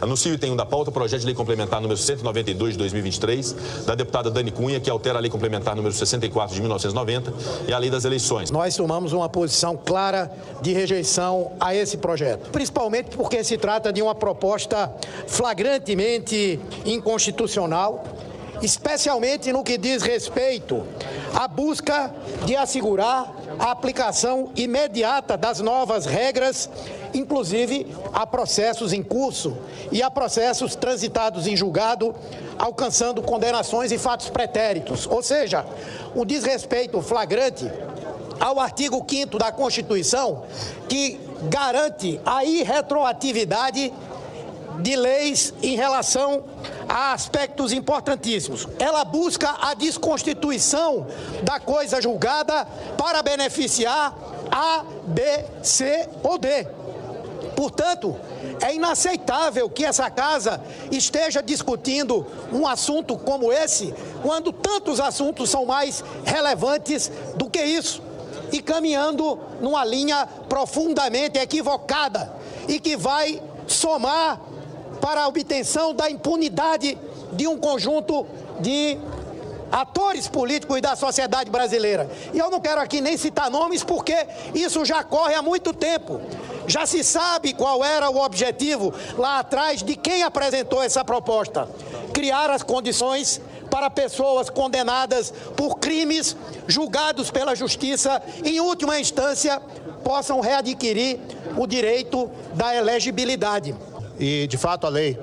Anuncio o item 1 da pauta, o projeto de lei complementar número 192 de 2023, da deputada Dani Cunha, que altera a lei complementar número 64 de 1990 e a lei das eleições. Nós tomamos uma posição clara de rejeição a esse projeto, principalmente porque se trata de uma proposta flagrantemente inconstitucional, especialmente no que diz respeito à busca de assegurar a aplicação imediata das novas regras, inclusive a processos em curso e a processos transitados em julgado, alcançando condenações e fatos pretéritos. Ou seja, um desrespeito flagrante ao artigo 5º da Constituição, que garante a irretroatividade de leis em relação a aspectos importantíssimos. Ela busca a desconstituição da coisa julgada para beneficiar A, B, C ou D. Portanto, é inaceitável que essa casa esteja discutindo um assunto como esse, quando tantos assuntos são mais relevantes do que isso, e caminhando numa linha profundamente equivocada e que vai somar para a obtenção da impunidade de um conjunto de atores políticos da sociedade brasileira. E eu não quero aqui nem citar nomes, porque isso já corre há muito tempo. Já se sabe qual era o objetivo lá atrás de quem apresentou essa proposta: criar as condições para pessoas condenadas por crimes, julgados pela justiça, em última instância, possam readquirir o direito da elegibilidade. E, de fato, a lei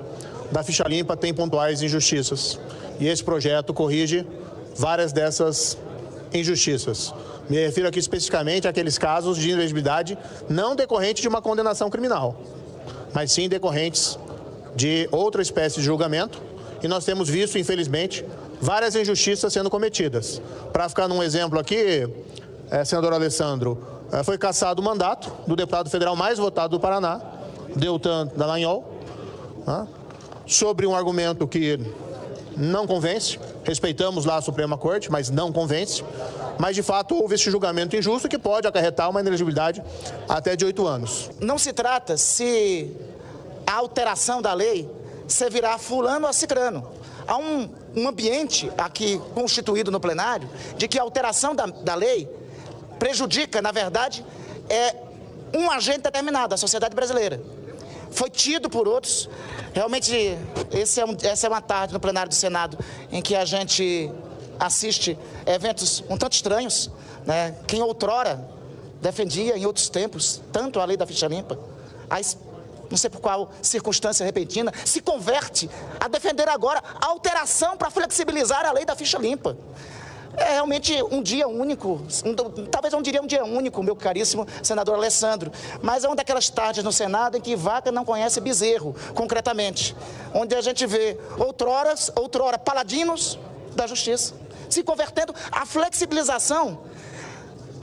da ficha limpa tem pontuais injustiças. E esse projeto corrige várias dessas injustiças. Me refiro aqui especificamente àqueles casos de inelegibilidade não decorrente de uma condenação criminal, mas sim decorrentes de outra espécie de julgamento. E nós temos visto, infelizmente, várias injustiças sendo cometidas. Para ficar num exemplo aqui, senador Alessandro, foi cassado o mandato do deputado federal mais votado do Paraná, Deltan Dallagnol, sobre um argumento que não convence. Respeitamos lá a Suprema Corte, mas não convence. Mas, de fato, houve esse julgamento injusto que pode acarretar uma inelegibilidade até de 8 anos. Não se trata se a alteração da lei servirá a fulano ou a cicrano. Há um ambiente aqui constituído no plenário de que a alteração da lei prejudica, na verdade, um agente determinado, a sociedade brasileira. Foi tido por outros. Realmente, essa é uma tarde no plenário do Senado em que a gente assiste eventos um tanto estranhos, né? Quem outrora defendia, em outros tempos, tanto a lei da ficha limpa, não sei por qual circunstância repentina, se converte a defender agora a alteração para flexibilizar a lei da ficha limpa. É realmente um dia único, talvez eu não diria um dia único, meu caríssimo senador Alessandro, mas é uma daquelas tardes no Senado em que vaca não conhece bezerro, concretamente, onde a gente vê outrora paladinos da justiça, se convertendo à flexibilização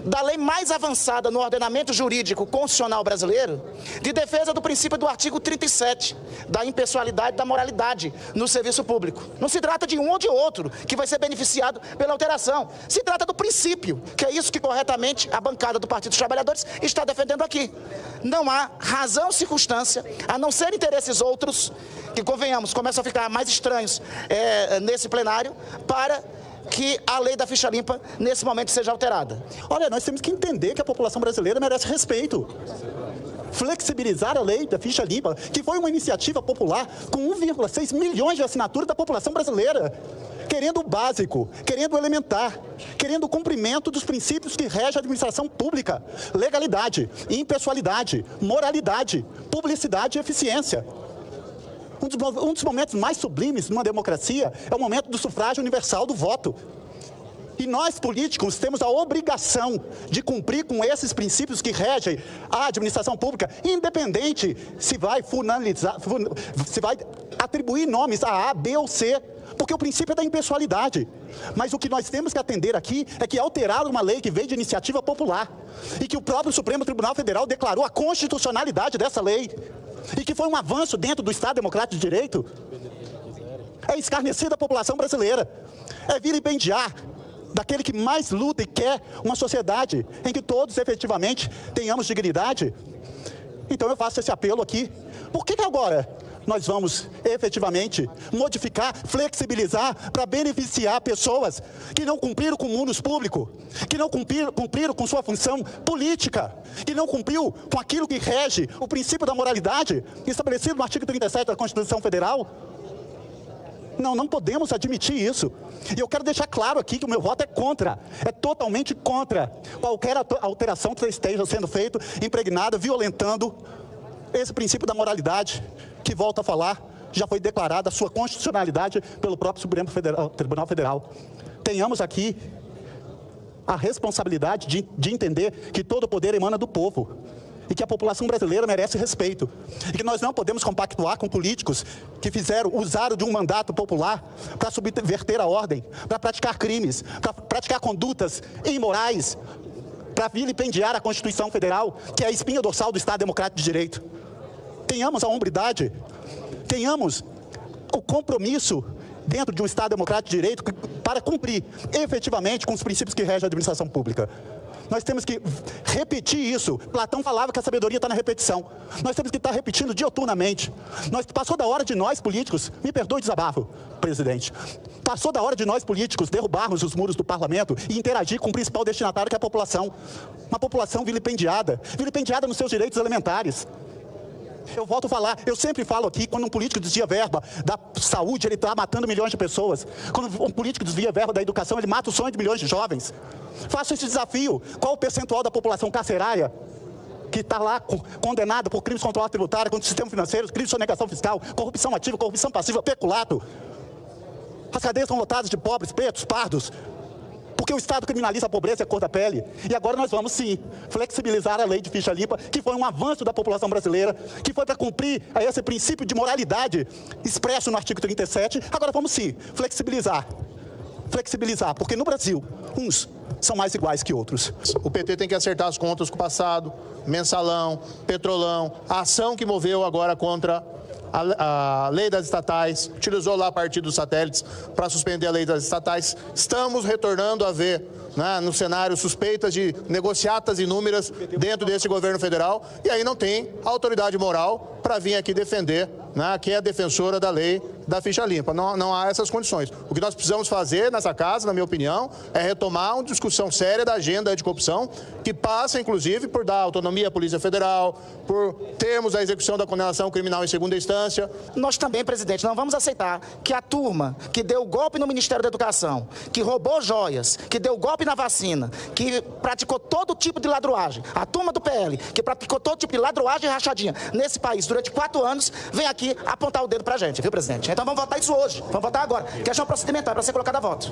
da lei mais avançada no ordenamento jurídico constitucional brasileiro, de defesa do princípio do artigo 37, da impessoalidade e da moralidade no serviço público. Não se trata de um ou de outro que vai ser beneficiado pela alteração. Se trata do princípio, que é isso que corretamente a bancada do Partido dos Trabalhadores está defendendo aqui. Não há razão ou circunstância, a não ser interesses outros, que, convenhamos, começam a ficar mais estranhos nesse plenário, para que a lei da ficha limpa, nesse momento, seja alterada. Olha, nós temos que entender que a população brasileira merece respeito. Flexibilizar a lei da ficha limpa, que foi uma iniciativa popular com 1,6 milhões de assinaturas da população brasileira, querendo o básico, querendo o elementar, querendo o cumprimento dos princípios que regem a administração pública: legalidade, impessoalidade, moralidade, publicidade e eficiência. Um dos momentos mais sublimes numa democracia é o momento do sufrágio universal do voto. E nós, políticos, temos a obrigação de cumprir com esses princípios que regem a administração pública, independente se vai se vai atribuir nomes a A, B ou C, porque o princípio é da impessoalidade. Mas o que nós temos que atender aqui é que alterar uma lei que veio de iniciativa popular e que o próprio Supremo Tribunal Federal declarou a constitucionalidade dessa lei, e que foi um avanço dentro do Estado Democrático de Direito, é escarnecer da população brasileira, é vilipendiar daquele que mais luta e quer uma sociedade em que todos efetivamente tenhamos dignidade. Então eu faço esse apelo aqui. Por que agora nós vamos efetivamente modificar, flexibilizar para beneficiar pessoas que não cumpriram com o munus público, que não cumpriram com sua função política, que não cumpriu com aquilo que rege o princípio da moralidade estabelecido no artigo 37 da Constituição Federal. Não podemos admitir isso. E eu quero deixar claro aqui que o meu voto é contra, é totalmente contra qualquer alteração que esteja sendo feita, impregnada, violentando esse princípio da moralidade, que, volto a falar, já foi declarada a sua constitucionalidade pelo próprio Supremo Tribunal Federal. Tenhamos aqui a responsabilidade de entender que todo o poder emana do povo e que a população brasileira merece respeito. E que nós não podemos compactuar com políticos que usaram de um mandato popular para subverter a ordem, para praticar crimes, para praticar condutas imorais, para vilipendiar a Constituição Federal, que é a espinha dorsal do Estado Democrático de Direito. Tenhamos a hombridade, tenhamos o compromisso dentro de um Estado Democrático de Direito para cumprir efetivamente com os princípios que regem a administração pública. Nós temos que repetir isso. Platão falava que a sabedoria está na repetição. Nós temos que estar repetindo dioturnamente. Passou da hora de nós políticos, me perdoe o desabafo, presidente, passou da hora de nós políticos derrubarmos os muros do parlamento e interagir com o principal destinatário, que é a população. Uma população vilipendiada nos seus direitos elementares. Eu volto a falar, eu sempre falo aqui, quando um político desvia verba da saúde, ele está matando milhões de pessoas. Quando um político desvia verba da educação, ele mata o sonho de milhões de jovens. Faço esse desafio. Qual o percentual da população carcerária que está lá condenada por crimes contra a ordem tributária, contra o sistema financeiro, crimes de sonegação fiscal, corrupção ativa, corrupção passiva, peculato? As cadeias são lotadas de pobres, pretos, pardos, porque o Estado criminaliza a pobreza e a cor da pele. E agora nós vamos, sim, flexibilizar a lei de ficha limpa, que foi um avanço da população brasileira, que foi para cumprir esse princípio de moralidade expresso no artigo 37. Agora vamos, sim, flexibilizar, porque no Brasil, uns são mais iguais que outros. O PT tem que acertar as contas com o passado, mensalão, petrolão, a ação que moveu agora contra a lei das estatais, utilizou lá a partir dos satélites para suspender a lei das estatais. Estamos retornando a ver, né, no cenário, suspeitas de negociatas inúmeras dentro desse governo federal, e aí não tem autoridade moral para vir aqui defender, né, quem é a defensora da lei da ficha limpa. Não há essas condições. O que nós precisamos fazer nessa casa, na minha opinião, é retomar uma discussão séria da agenda anticorrupção, que passa, inclusive, por dar autonomia à Polícia Federal, por termos a execução da condenação criminal em segunda instância. Nós também, presidente, não vamos aceitar que a turma que deu golpe no Ministério da Educação, que roubou joias, que deu golpe na vacina, que praticou todo tipo de ladruagem, a turma do PL, que praticou todo tipo de ladruagem e rachadinha nesse país durante 4 anos, vem aqui apontar o dedo pra gente, viu, presidente? Então vamos votar isso hoje, vamos votar agora. Questão procedimental, para ser colocada a voto.